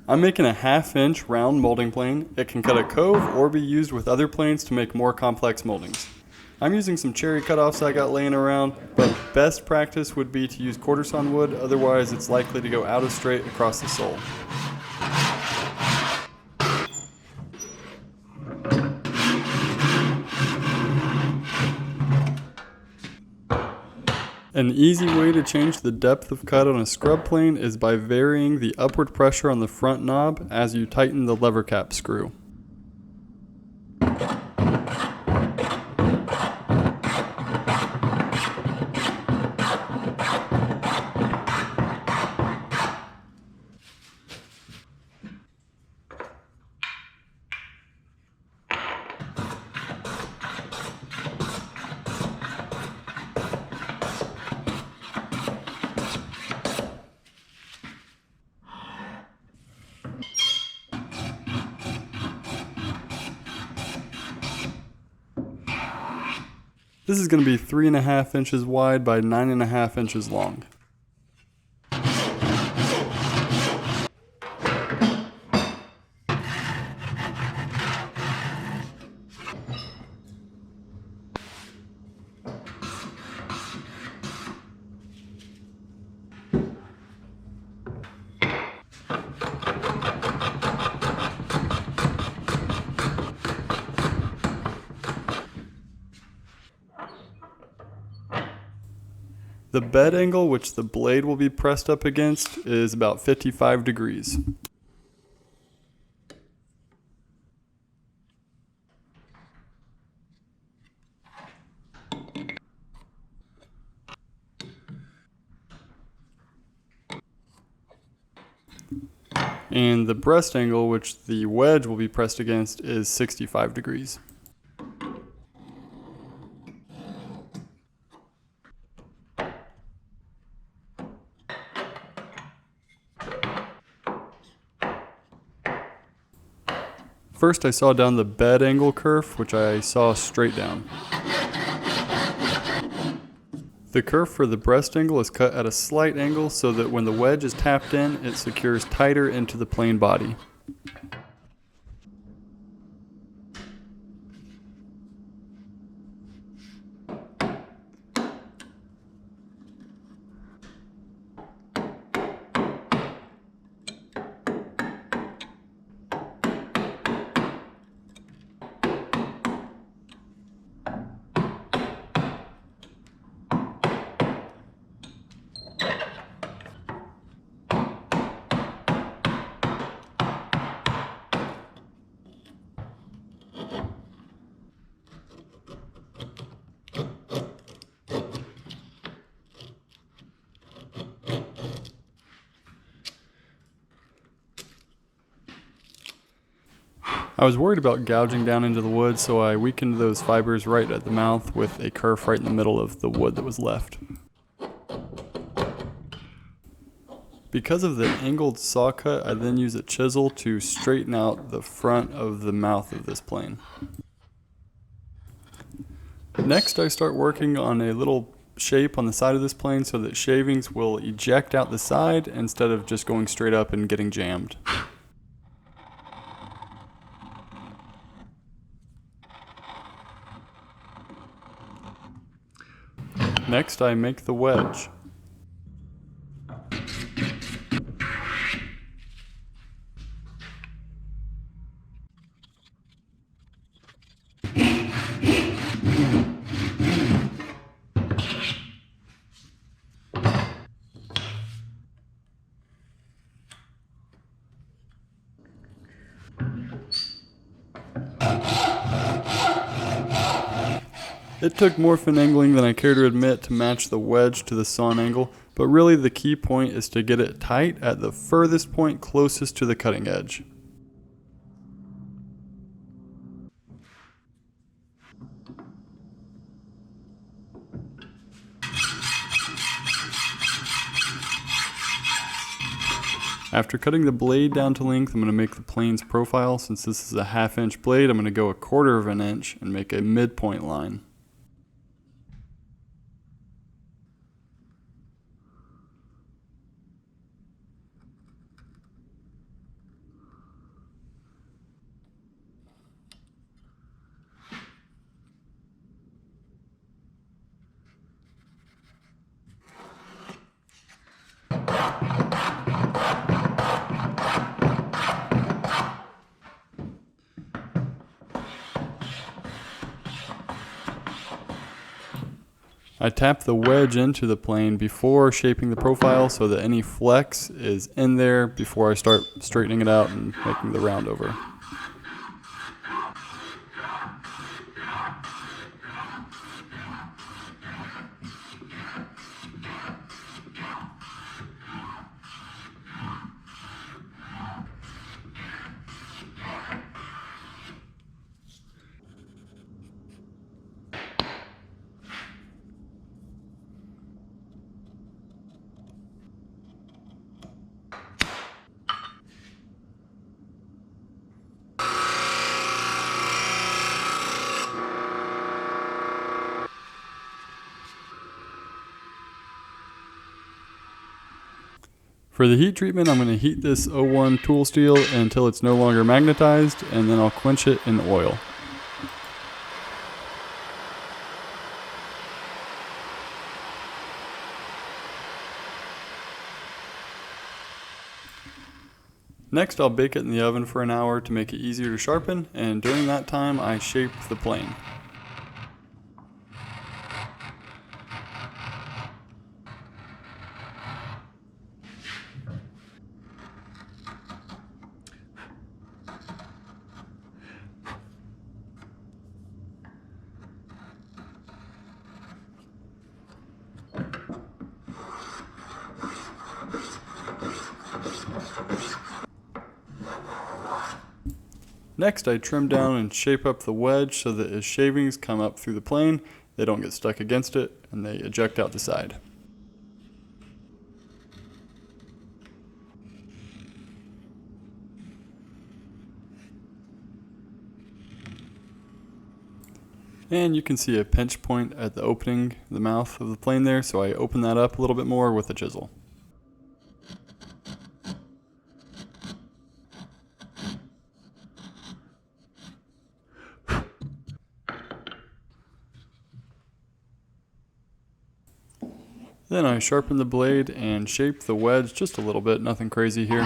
I'm making a 1/2 inch round molding plane. It can cut a cove or be used with other planes to make more complex moldings. I'm using some cherry cutoffs I got laying around, but best practice would be to use quarter sawn wood, otherwise it's likely to go out of straight across the sole. An easy way to change the depth of cut on a scrub plane is by varying the upward pressure on the front knob as you tighten the lever cap screw. This is going to be 3.5 inches wide by 9.5 inches long. The bed angle which the blade will be pressed up against is about 55 degrees. And the breast angle which the wedge will be pressed against is 65 degrees. First I saw down the bed angle kerf, which I saw straight down. The kerf for the breast angle is cut at a slight angle so that when the wedge is tapped in, it secures tighter into the plane body. I was worried about gouging down into the wood, so I weakened those fibers right at the mouth with a kerf right in the middle of the wood that was left. Because of the angled saw cut, I then use a chisel to straighten out the front of the mouth of this plane. Next, I start working on a little shape on the side of this plane so that shavings will eject out the side instead of just going straight up and getting jammed. Next, I make the wedge. It took more finagling than I care to admit to match the wedge to the sawn angle, but really the key point is to get it tight at the furthest point closest to the cutting edge. After cutting the blade down to length, I'm going to make the plane's profile. Since this is a 1/2 inch blade, I'm going to go 1/4 of an inch and make a midpoint line. I tap the wedge into the plane before shaping the profile so that any flex is in there before I start straightening it out and making the round over. For the heat treatment, I'm going to heat this 01 tool steel until it's no longer magnetized, and then I'll quench it in oil. Next, I'll bake it in the oven for an hour to make it easier to sharpen, and during that time, I shape the plane. Next, I trim down and shape up the wedge so that as shavings come up through the plane, they don't get stuck against it and they eject out the side. And you can see a pinch point at the opening, the mouth of the plane there, so I open that up a little bit more with a chisel. Then I sharpen the blade and shape the wedge just a little bit, nothing crazy here.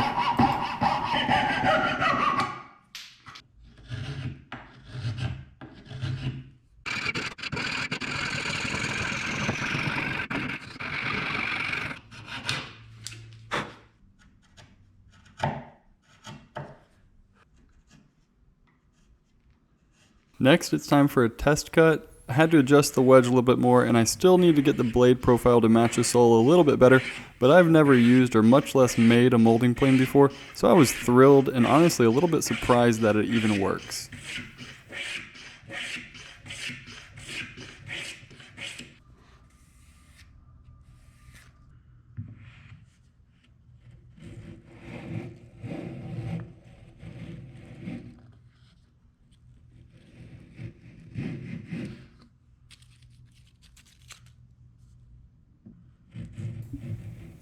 Next, it's time for a test cut. I had to adjust the wedge a little bit more, and I still need to get the blade profile to match the sole a little bit better, but I've never used or much less made a molding plane before, so I was thrilled and honestly a little bit surprised that it even works.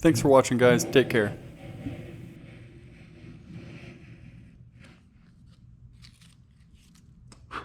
Thanks for watching, guys. Take care.